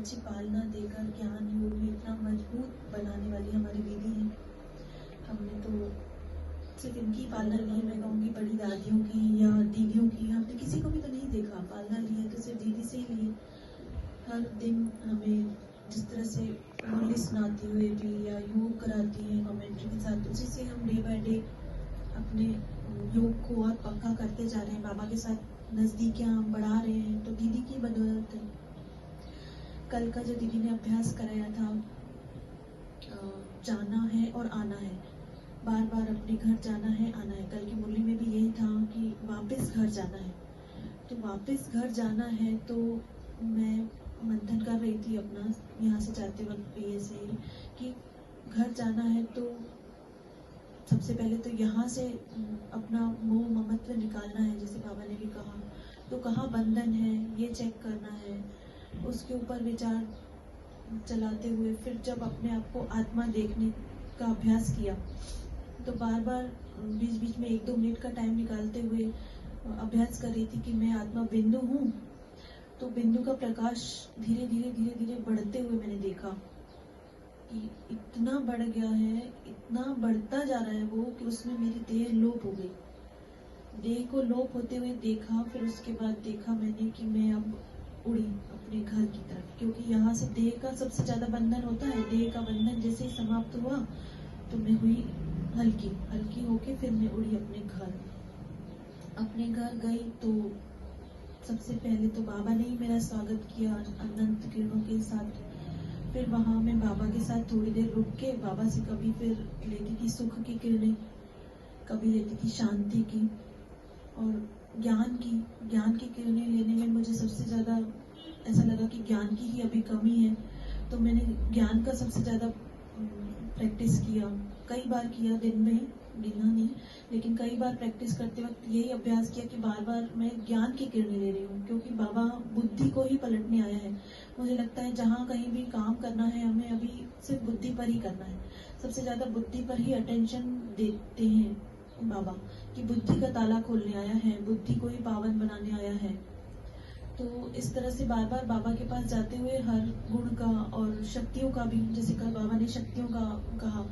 अच्छी पालना देकर ज्ञान योग में इतना मजबूत बनाने वाली हमारी दीदी हैं। हमने तो सिर्फ इनकी पालना ली है, मैं कहूँगी बड़ी दादियों की या दीदियों की हमने किसी को भी तो नहीं देखा पालना ली है, तो सिर्फ दीदी से ही ली है। हर दिन हमें जिस तरह से मूल्य सुनाते हुए भी या योग कराती हैं कमेंट्री के साथ, उसी से हम डे बाय डे अपने योग को और पक्का करते जा रहे हैं। बाबा के साथ नज़दीकियाँ हम बढ़ा रहे हैं, तो दीदी की बदौलत है। कल का जो दीदी ने अभ्यास कराया था, जाना है और आना है, बार बार अपने घर जाना है आना है। कल की मुरली में भी यही था कि वापस घर जाना है। तो वापस घर जाना है तो मैं मंथन कर रही थी अपना यहाँ से जाते वक्त ये से कि घर जाना है तो सबसे पहले तो यहाँ से अपना मोह ममत्व निकालना है, जैसे बाबा ने भी कहा। तो कहाँ बंधन है ये चेक करना है, उसके ऊपर विचार चलाते हुए फिर जब अपने आप को आत्मा देखने का अभ्यास किया, तो बार बार बीच बीच में 1-2 मिनट का टाइम निकालते हुए अभ्यास कर रही थी कि मैं आत्मा बिंदु हूँ। तो बिंदु का प्रकाश धीरे धीरे धीरे धीरे बढ़ते हुए मैंने देखा कि इतना बढ़ गया है, इतना बढ़ता जा रहा है वो कि उसमें मेरी देह लोप हो गई। देह को लोप होते हुए देखा, फिर उसके बाद देखा मैंने कि मैं अब उड़ी अपने घर की तरफ, क्योंकि यहाँ से देह का सबसे ज्यादा बंधन होता है। देह का बंधन जैसे ही समाप्त हुआ तो मैं हुई हल्की हल्की होके फिर मैं उड़ी अपने घर। अपने घर गई तो सबसे पहले तो बाबा ने ही मेरा स्वागत किया अनंत किरणों के साथ। फिर वहाँ मैं बाबा के साथ थोड़ी देर रुक के बाबा से कभी फिर लेती थी सुख की किरणें, कभी लेती थी शांति की और ज्ञान की किरणें लेने में मुझे सबसे ज़्यादा ऐसा लगा कि ज्ञान की ही अभी कमी है। तो मैंने ज्ञान का सबसे ज़्यादा प्रैक्टिस किया, कई बार किया, दिन में गिना नहीं, लेकिन कई बार प्रैक्टिस करते वक्त यही अभ्यास किया कि बार बार मैं ज्ञान की किरणें ले रही हूँ, क्योंकि बाबा बुद्धि को ही पलटने आया है। मुझे लगता है जहाँ कहीं भी काम करना है हमें अभी सिर्फ बुद्धि पर ही करना है, सबसे ज़्यादा बुद्धि पर ही अटेंशन देते हैं बाबा, कि बुद्धि का ताला खोलने आया है, बुद्धि को ही पावन बनाने आया है। तो इस तरह से बार बार बाबा के पास जाते हुए हर गुण का और शक्तियों का भी, जैसे कल बाबा ने शक्तियों का कहा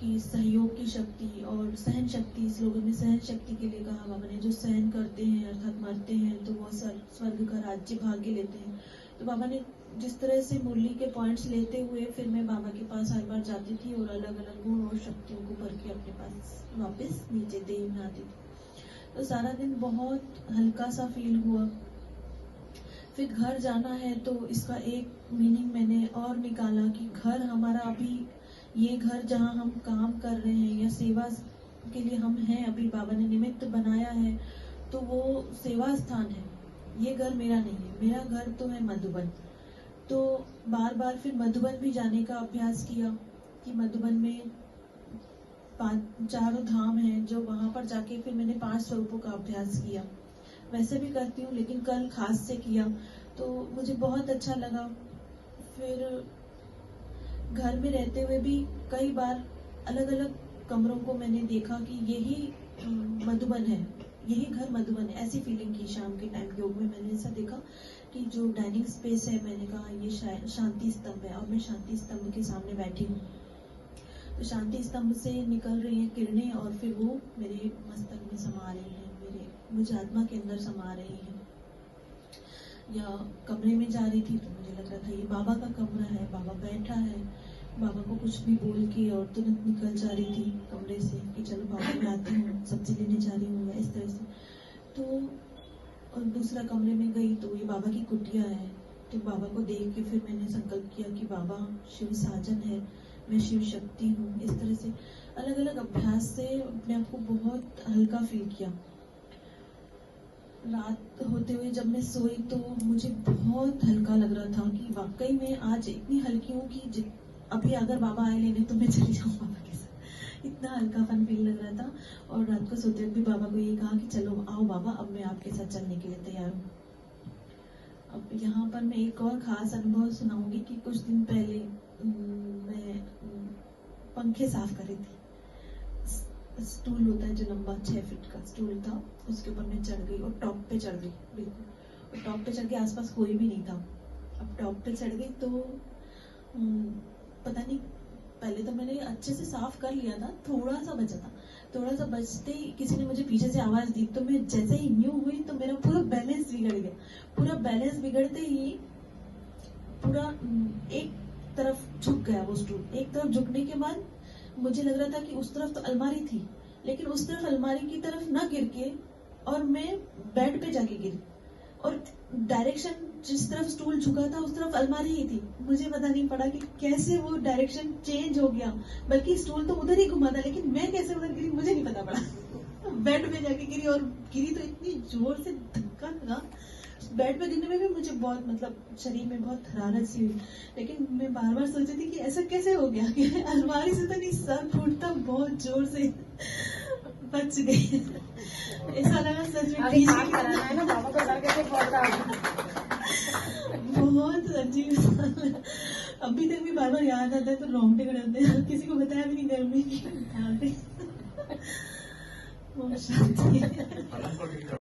कि सहयोग की शक्ति और सहन शक्ति, इस लोगों में सहन शक्ति के लिए कहा बाबा ने, जो सहन करते हैं अर्थात मरते हैं तो वो स्वर्ग का राज्य भाग्य लेते हैं। तो बाबा ने जिस तरह से मुरली के पॉइंट्स लेते हुए फिर मैं बाबा के पास हर बार जाती थी और अलग अलग गुण और शक्तियों को भर के अपने पास वापस नीचे देह में आती थी। तो सारा दिन बहुत हल्का सा फील हुआ। फिर घर जाना है तो इसका एक मीनिंग मैंने और निकाला कि घर हमारा अभी ये घर जहाँ हम काम कर रहे हैं या सेवा के लिए हम हैं, अभी बाबा ने निमित्त बनाया है तो वो सेवा स्थान है। ये घर मेरा नहीं है, मेरा घर तो है मधुबन। तो बार बार फिर मधुबन भी जाने का अभ्यास किया कि मधुबन में 4 धाम हैं, जो वहां पर जाके फिर मैंने 5 स्वरूपों का अभ्यास किया। वैसे भी करती हूँ लेकिन कल खास से किया तो मुझे बहुत अच्छा लगा। फिर घर में रहते हुए भी कई बार अलग अलग कमरों को मैंने देखा कि यही मधुबन है, यही घर मधुबन है, ऐसी फीलिंग की। शाम के टाइम योग में मैंने ऐसा देखा कि जो डाइनिंग स्पेस है, मैंने कहा ये शायद शांति स्तंभ है और मैं शांति स्तंभ के सामने बैठी हूँ। तो शांति स्तंभ से निकल रही है किरणें और फिर वो मेरे मस्तक में समा रही है, मुझे आत्मा के अंदर समा रही है। या कमरे में जा रही थी तो मुझे लग रहा था ये बाबा का कमरा है, बाबा बैठा है, बाबा को कुछ भी बोल के और तुरंत निकल जा रही थी कमरे से कि चलो बाबा मैं आती हूँ, सब्जी लेने जा रही हूँ, इस तरह से। तो और दूसरा कमरे में गई तो ये बाबा की कुटिया है। तो बाबा को देख के फिर मैंने संकल्प किया कि बाबा शिव साजन है, मैं शिव शक्ति हूँ। इस तरह से अलग अलग अभ्यास से अपने आप को बहुत हल्का फील किया। रात होते हुए जब मैं सोई तो मुझे बहुत हल्का लग रहा था कि वाकई में आज इतनी हल्की हूँ कि अभी अगर बाबा आए लेने तो मैं चली जाऊँ बाबा के साथ, इतना हल्कापन फील लग रहा था। और रात को सोते हुए भी बाबा को ये कहा कि चलो आओ बाबा, अब मैं आपके साथ चलने के लिए तैयार हूँ। अब यहाँ पर मैं एक और खास अनुभव सुनाऊंगी कि कुछ दिन पहले मैं पंखे साफ कर रही थी। स्टूल होता है जो लंबा 6 फीट का स्टूल था, उसके ऊपर मैं चढ़ गई और टॉप पे चढ़ गई बिल्कुल। और टॉप पे चढ़ के आसपास कोई भी नहीं था। अब टॉप पे चढ़ गई तो पता नहीं, पहले तो मैंने अच्छे से साफ कर लिया था, थोड़ा सा बचा था। थोड़ा सा बचते ही किसी ने मुझे पीछे से आवाज दी, तो मैं जैसे ही न्यू हुई तो मेरा पूरा बैलेंस बिगड़ गया। पूरा बैलेंस बिगड़ते ही पूरा एक तरफ झुक गया वो स्टूल। एक तरफ झुकने के बाद मुझे लग रहा था कि उस तरफ तो अलमारी थी, लेकिन उस तरफ अलमारी की तरफ ना गिर के और मैं बेड पे जाके गिरी, और डायरेक्शन जिस तरफ स्टूल झुका था उस तरफ अलमारी ही थी। मुझे पता नहीं पड़ा कि कैसे वो डायरेक्शन चेंज हो गया, बल्कि स्टूल तो उधर ही घुमा था, लेकिन मैं कैसे उधर गिरी मुझे नहीं पता पड़ा। बेड पे जाके गिरी, और गिरी तो इतनी जोर से, धक्का लगा। बेड पे गिरने में भी मुझे बहुत, मतलब शरीर में बहुत हरारत सी हुई, लेकिन मैं बार बार सोची थी कि ऐसा कैसे हो गया कि अलमारी से तो नहीं, सर फूटता बहुत जोर से, बच गई। ऐसा लगा सच में बहुत अजीब। अभी तक भी बार बार याद आता है तो रोंगटे खड़े होते हैं। किसी को बताया भी नहीं घर में कि बहुत शांति है।